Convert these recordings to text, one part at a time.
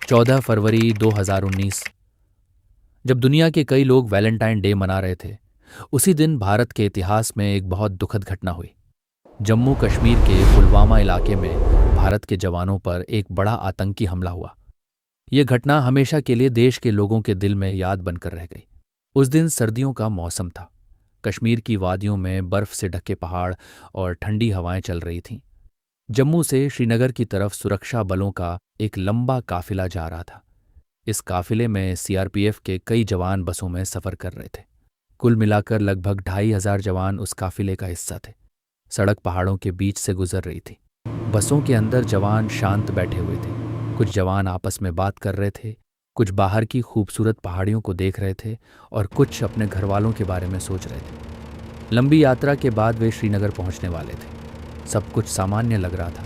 14 फरवरी 2019। जब दुनिया के कई लोग वैलेंटाइन डे मना रहे थे, उसी दिन भारत के इतिहास में एक बहुत दुखद घटना हुई। जम्मू कश्मीर के पुलवामा इलाके में भारत के जवानों पर एक बड़ा आतंकी हमला हुआ। यह घटना हमेशा के लिए देश के लोगों के दिल में याद बनकर रह गई। उस दिन सर्दियों का मौसम था। कश्मीर की वादियों में बर्फ से ढके पहाड़ और ठंडी हवाएं चल रही थीं। जम्मू से श्रीनगर की तरफ सुरक्षा बलों का एक लंबा काफिला जा रहा था। इस काफिले में सीआरपीएफ के कई जवान बसों में सफर कर रहे थे। कुल मिलाकर लगभग 2,500 जवान उस काफिले का हिस्सा थे। सड़क पहाड़ों के बीच से गुजर रही थी। बसों के अंदर जवान शांत बैठे हुए थे। कुछ जवान आपस में बात कर रहे थे, कुछ बाहर की खूबसूरत पहाड़ियों को देख रहे थे और कुछ अपने घरवालों के बारे में सोच रहे थे। लंबी यात्रा के बाद वे श्रीनगर पहुंचने वाले थे। सब कुछ सामान्य लग रहा था,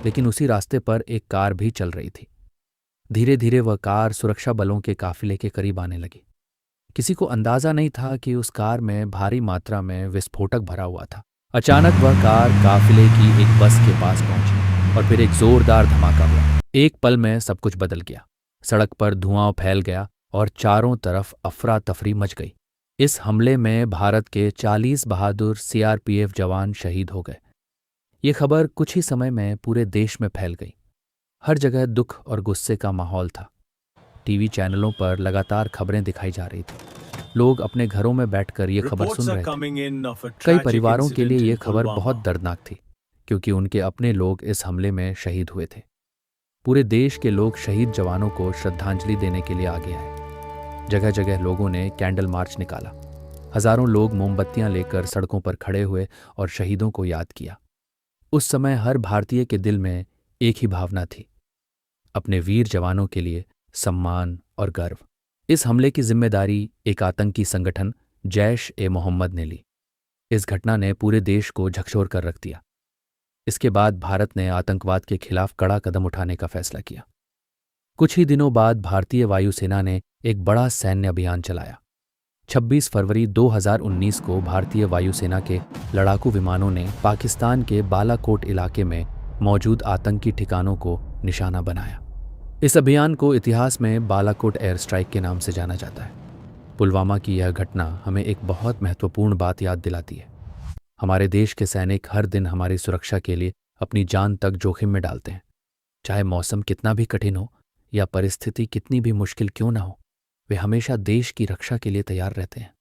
लेकिन उसी रास्ते पर एक कार भी चल रही थी। धीरे धीरे वह कार सुरक्षा बलों के काफिले के करीब आने लगी। किसी को अंदाजा नहीं था कि उस कार में भारी मात्रा में विस्फोटक भरा हुआ था। अचानक वह कार काफिले की एक बस के पास पहुंची और फिर एक जोरदार धमाका हुआ। एक पल में सब कुछ बदल गया। सड़क पर धुआं फैल गया और चारों तरफ अफरा तफरी मच गई। इस हमले में भारत के 40 बहादुर सीआरपीएफ जवान शहीद हो गए। ये खबर कुछ ही समय में पूरे देश में फैल गई। हर जगह दुख और गुस्से का माहौल था। टीवी चैनलों पर लगातार खबरें दिखाई जा रही थी। लोग अपने घरों में बैठकर ये खबर सुन रहे थे। कई परिवारों के लिए ये खबर बहुत दर्दनाक थी, क्योंकि उनके अपने लोग इस हमले में शहीद हुए थे। पूरे देश के लोग शहीद जवानों को श्रद्धांजलि देने के लिए आगे आए। जगह जगह लोगों ने कैंडल मार्च निकाला। हजारों लोग मोमबत्तियां लेकर सड़कों पर खड़े हुए और शहीदों को याद किया। उस समय हर भारतीय के दिल में एक ही भावना थी, अपने वीर जवानों के लिए सम्मान और गर्व। इस हमले की जिम्मेदारी एक आतंकी संगठन जैश-ए-मोहम्मद ने ली। इस घटना ने पूरे देश को झकझोर कर रख दिया। इसके बाद भारत ने आतंकवाद के खिलाफ कड़ा कदम उठाने का फैसला किया। कुछ ही दिनों बाद भारतीय वायुसेना ने एक बड़ा सैन्य अभियान चलाया। 26 फरवरी 2019 को भारतीय वायुसेना के लड़ाकू विमानों ने पाकिस्तान के बालाकोट इलाके में मौजूद आतंकी ठिकानों को निशाना बनाया। इस अभियान को इतिहास में बालाकोट एयर स्ट्राइक के नाम से जाना जाता है। पुलवामा की यह घटना हमें एक बहुत महत्वपूर्ण बात याद दिलाती है। हमारे देश के सैनिक हर दिन हमारी सुरक्षा के लिए अपनी जान तक जोखिम में डालते हैं। चाहे मौसम कितना भी कठिन हो या परिस्थिति कितनी भी मुश्किल क्यों ना हो, वे हमेशा देश की रक्षा के लिए तैयार रहते हैं।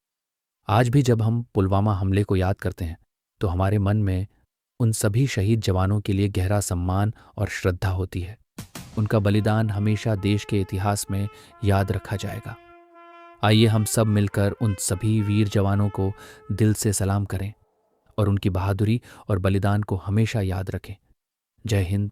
आज भी जब हम पुलवामा हमले को याद करते हैं, तो हमारे मन में उन सभी शहीद जवानों के लिए गहरा सम्मान और श्रद्धा होती है। उनका बलिदान हमेशा देश के इतिहास में याद रखा जाएगा। आइए हम सब मिलकर उन सभी वीर जवानों को दिल से सलाम करें और उनकी बहादुरी और बलिदान को हमेशा याद रखें। जय हिंद,